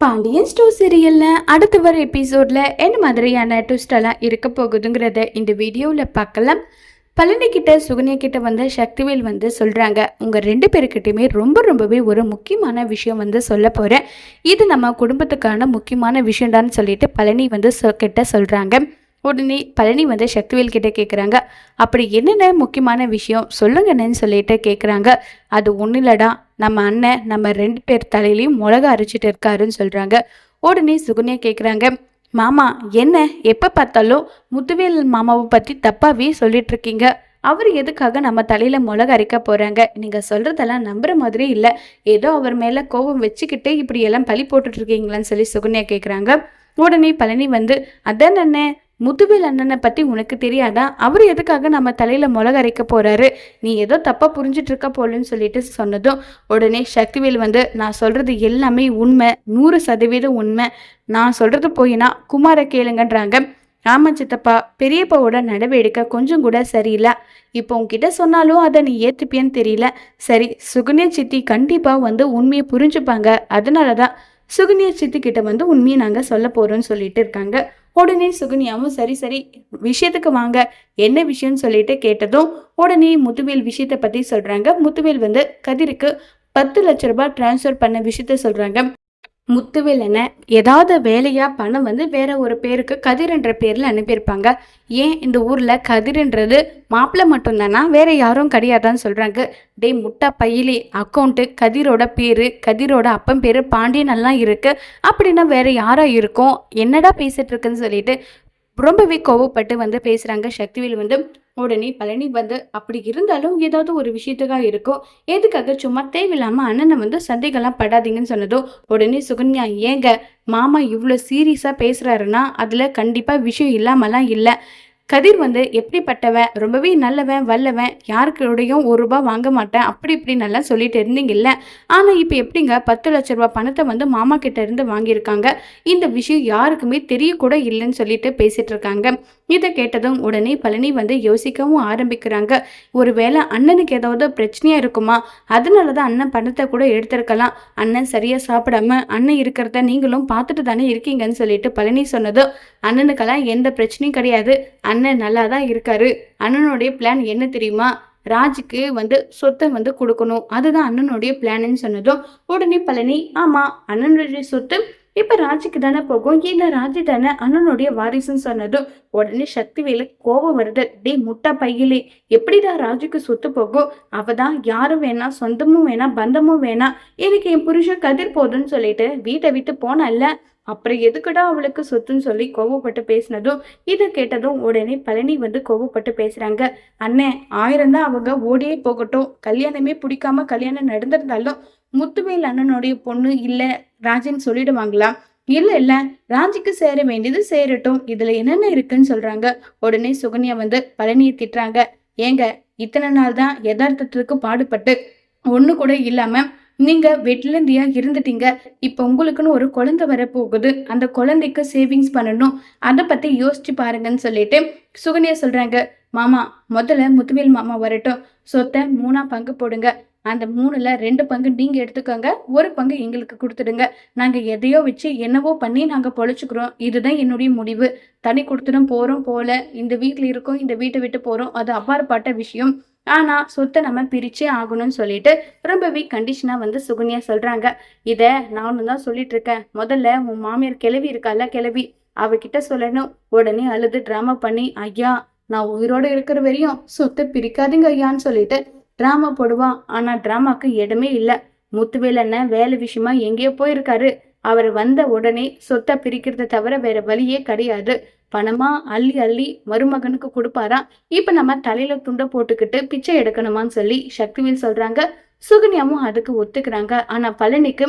Pandian store சீரியல்ல அடுத்து வர எபிசோட்ல என்ன மாதிரியான ட்விஸ்ட் எல்லாம் இருக்க போகுதுங்கிறத இந்த வீடியோவில் பார்க்கலாம். பழனி கிட்ட சுகன்யா கிட்ட வந்து சக்திவேல் வந்து சொல்றாங்க, உங்க ரெண்டு பேருக்கிட்டையுமே ரொம்பவே ஒரு முக்கியமான விஷயம் வந்து சொல்ல போறேன். இது நம்ம குடும்பத்துக்கான முக்கியமான விஷயம்தான்னு சொல்லிட்டு பழனி வந்து கிட்ட சொல்றாங்க. உடனே பழனி வந்து சக்திவேல் கிட்ட கேட்குறாங்க, அப்படி என்னென்ன முக்கியமான விஷயம் சொல்லுங்கன்னு சொல்லிட்டு கேட்குறாங்க. அது ஒன்றும் இல்லடா, நம்ம அண்ணன் நம்ம ரெண்டு பேர் தலையிலையும் மிளகா அரைச்சிட்டு இருக்காருன்னு சொல்கிறாங்க. உடனே சுகன்யா கேட்குறாங்க, மாமா என்ன எப்போ பார்த்தாலும் முத்துவேல் மாமாவை பற்றி தப்பாவே சொல்லிட்டு இருக்கீங்க. அவர் எதுக்காக நம்ம தலையில் மிளகா அரைக்க போகிறாங்க? நீங்கள் சொல்கிறதெல்லாம் நம்புற மாதிரி இல்லை. ஏதோ அவர் மேலே கோபம் வச்சுக்கிட்டு இப்படி எல்லாம் பழி போட்டுட்ருக்கீங்களான்னு சொல்லி சுகன்யா கேட்குறாங்க. உடனே பழனி வந்து, அதான் அண்ணன், முத்துவேல் அண்ணனை பற்றி உனக்கு தெரியாதா? அவர் எதுக்காக நம்ம தலையில் மிளகா அரைக்க போகிறாரு? நீ ஏதோ தப்பாக புரிஞ்சிட்டு இருக்க போலன்னு சொல்லிட்டு சொன்னதும் உடனே சக்திவேல் வந்து, நான் சொல்கிறது எல்லாமே உண்மை, 100% உண்மை. நான் சொல்கிறது போயினா குமாரை கேளுங்கன்றாங்க. ஆமா சித்தப்பா, பெரியப்பாவோட நடவடிக்கை கொஞ்சம் கூட சரியில்லை. இப்போ உன்கிட்ட சொன்னாலும் அதை நீ ஏற்றுப்பியான்னு தெரியல. சரி, சுகன்யா சித்தி கண்டிப்பாக வந்து உண்மையை புரிஞ்சுப்பாங்க. அதனால தான் சுகன்யா சித்தி கிட்ட வந்து உண்மையை நாங்கள் சொல்ல போகிறோம்னு சொல்லிட்டு இருக்காங்க. உடனே சுகன்யாவும் சரி சரி விஷயத்துக்கு வாங்க, என்ன விஷயம்னு சொல்லிட்டு கேட்டதும் உடனே முத்துவேல் விஷயத்தை பற்றி சொல்கிறாங்க. முத்துவேல் வந்து கதிருக்கு 10 லட்ச ரூபாய் டிரான்ஸ்ஃபர் பண்ண விஷயத்த சொல்கிறாங்க. முத்துவேல் என்ன ஏதாவது வேலையா பணம் வந்து வேற ஒரு பேருக்கு கதிர் என்ற பேர்ல அனுப்பியிருப்பாங்க. ஏன் இந்த ஊர்ல கதிர்ன்றது மாப்பிள்ளை மட்டும்தானா, வேற யாரும் கிடையாதான்னு சொல்றாங்க. டே முட்டா பையிலே, அக்கௌண்ட்டு கதிரோட பேரு, கதிரோட அப்பன் பேரு பாண்டியன் எல்லாம் இருக்கு. அப்படின்னா வேற யாரா இருக்கும்? என்னடா பேசிட்டு இருக்குன்னு சொல்லிட்டு ரொம்பவே கோவப்பட்டு வந்து பேசுகிறாங்க சக்திவேல் வந்து. உடனே பழனி வந்து, அப்படி இருந்தாலும் ஏதாவது ஒரு விஷயத்துக்காக இருக்கும், எதுக்காக சும்மா தேவையில்லாமல் அண்ணனை வந்து சந்தேகம்லாம் படாதீங்கன்னு சொன்னதும் உடனே சுகன்யா, ஏங்க மாமா இவ்வளோ சீரியஸாக பேசுகிறாருன்னா அதில் கண்டிப்பாக விஷயம் இல்லாமலாம் இல்லை. கதிர் வந்து எப்படிப்பட்டவன், ரொம்பவே நல்லவன் வல்லவன், யாருக்கூடையும் 1 ரூபா வாங்க மாட்டேன் அப்படி இப்படி நல்லா சொல்லிட்டு இருந்தீங்கல்ல. ஆனால் இப்போ எப்படிங்க 10 லட்ச ரூபா பணத்தை வந்து மாமா கிட்ட இருந்து வாங்கியிருக்காங்க? இந்த விஷயம் யாருக்குமே தெரியக்கூட இல்லைன்னு சொல்லிட்டு பேசிட்டு இருக்காங்க. இதை கேட்டதும் உடனே பழனி வந்து யோசிக்கவும் ஆரம்பிக்கிறாங்க. ஒருவேளை அண்ணனுக்கு ஏதாவது பிரச்சனையா இருக்குமா? அதனால தான் அண்ணன் பணத்தை கூட எடுத்திருக்கலாம். அண்ணன் சரியா சாப்பிடாம அண்ணன் இருக்கிறத நீங்களும் பார்த்துட்டு தானே இருக்கீங்கன்னு சொல்லிட்டு பழனி சொன்னதும், அண்ணனுக்கெல்லாம் எந்த பிரச்சனையும் கிடையாது, அண்ணன் நல்லா தான் இருக்காரு. அண்ணனுடைய பிளான் என்ன தெரியுமா? ராஜுக்கு வந்து சொத்தை வந்து கொடுக்கணும், அதுதான் அண்ணனுடைய பிளான்னு சொன்னதும் உடனே பழனி, ஆமா அண்ணனுடைய சொத்து இப்ப ராஜுக்கு தானே போகும், இல்ல ராஜு தானே அண்ணனுடைய வாரிசுன்னு சொன்னதும் உடனே சக்திவேலு கோபம் வருது. டே முட்டா பையிலே, எப்படிடா ராஜுக்கு சொத்து போகும்? அவதான் யாரும் வேணாம், சொந்தமும் வேணாம், பந்தமும் வேணாம், எனக்கு என் புருஷன் கதிர் போதுன்னு சொல்லிட்டு வீட்டை விட்டு போனல்ல, அப்புறம் எதுக்குடா அவளுக்கு சொத்துன்னு சொல்லி கோவப்பட்டு பேசினதும் இதை கேட்டதும் உடனே பழனி வந்து கோவப்பட்டு பேசுறாங்க. அண்ணே, 1000 தான் அவங்க ஓடியே போகட்டும், கல்யாணமே பிடிக்காம கல்யாணம் நடந்திருந்தாலும் முத்துவேல் அண்ணனுடைய பொண்ணு இல்ல ராஜன் சொல்லிடுவாங்களா? இல்ல இல்ல, ராஜிக்கு சேர வேண்டியது சேரட்டும், இதுல என்னென்ன இருக்குன்னு சொல்றாங்க. உடனே சுகன்யா வந்து பழனியை திட்டுறாங்க. ஏங்க, இத்தனை நாள் தான் யதார்த்தத்துக்கு பாடுபட்டு ஒண்ணு கூட இல்லாம நீங்க வெட்லந்தியா இருந்துட்டீங்க. இப்ப உங்களுக்குன்னு ஒரு குழந்தை வரப்போகுது, அந்த குழந்தைக்கு சேவிங்ஸ் பண்ணணும், அதை பத்தி யோசிச்சு பாருங்கன்னு சொல்லிட்டு சுகன்யா சொல்றாங்க. மாமா, முதல்ல முத்துவேல் மாமா வரட்டும், சொத்தை 3ஆ பங்கு போடுங்க, அந்த 3ல் 2 பங்கு நீங்க எடுத்துக்கோங்க, 1 பங்கு எங்களுக்கு கொடுத்துடுங்க. நாங்க எதையோ வச்சு என்னவோ பண்ணி நாங்க பொழைச்சுக்கிறோம், இதுதான் என்னுடைய முடிவு. தனி கொடுத்துடும் போறோம் போல, இந்த வீட்டுல இருக்கோம், இந்த வீட்டை விட்டு போறோம், அது அப்பாற்பட்ட விஷயம். ஆனா சொத்தை நம்ம பிரிச்சே ஆகணும்னு சொல்லிட்டு ரொம்பவே கண்டிஷனா வந்து சுகன்யா சொல்றாங்க. இத நானும் தான் சொல்லிட்டு இருக்கேன், முதல்ல உன் மாமியார் கிளவி இருக்கால, கிளவி அவகிட்ட சொல்லணும். உடனே அழுது டிராமா பண்ணி, ஐயா நான் உயிரோட இருக்கிற வரையும் சொத்தை பிரிக்காதீங்க ஐயான்னு சொல்லிட்டு டிராமா போடுவான். ஆனா டிராமாக்கு இடமே இல்லை. முத்துவேல் அண்ணன் வேலை விஷயமா எங்கேயோ போயிருக்காரு. அவர் வந்த உடனே சொத்தை பிரிக்கிறத தவிர வேற வழியே கிடையாது. பணமா அள்ளி அள்ளி மருமகனுக்கு கொடுப்பாராம். இப்ப நம்ம தலையில துண்டை போட்டுக்கிட்டு பிச்சை எடுக்கணுமான்னு சொல்லி சக்திவேல் சொல்றாங்க. சுகன்யாவும் அதுக்கு ஒத்துக்கிறாங்க. ஆனா பழனிக்கு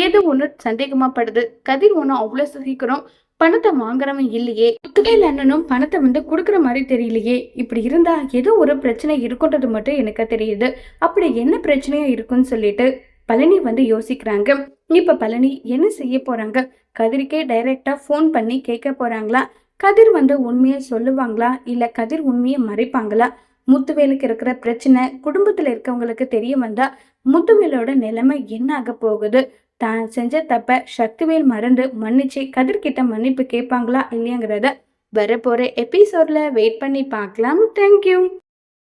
ஏதோ ஒண்ணு சந்தேகமா படுது. கதிர் ஒண்ணும் அவ்வளவு சீக்கிரம் பணத்தை வாங்குறவன் இல்லையே, முத்துவேல் அண்ணனும் பணத்தை வந்து கொடுக்குற மாதிரி தெரியலையே. இப்படி இருந்தா ஏதோ ஒரு பிரச்சனை இருக்குன்றது மட்டும் எனக்கு தெரியுது. அப்படி என்ன பிரச்சனையா இருக்குன்னு சொல்லிட்டு பழனி வந்து யோசிக்கிறாங்க. இப்ப பழனி என்ன செய்ய போறாங்க? கதிரிக்கே டைரக்டா போன் பண்ணி கேட்க போறாங்களா? கதிர் வந்து உண்மையை சொல்லுவாங்களா, இல்ல கதிர் உண்மையை மறைப்பாங்களா? முத்துவேலுக்கு இருக்கிற பிரச்சனை குடும்பத்துல இருக்கவங்களுக்கு தெரிய வந்தா முத்துவேலோட நிலைமை என்ன ஆக போகுது? தான் செஞ்ச தப்ப சக்திவேல் மறந்து மன்னிச்சு கதிர்கிட்ட மன்னிப்பு கேட்பாங்களா இல்லையாங்கிறத வரப்போற எபிசோட்ல வெயிட் பண்ணி பார்க்கலாம். தேங்க்யூ.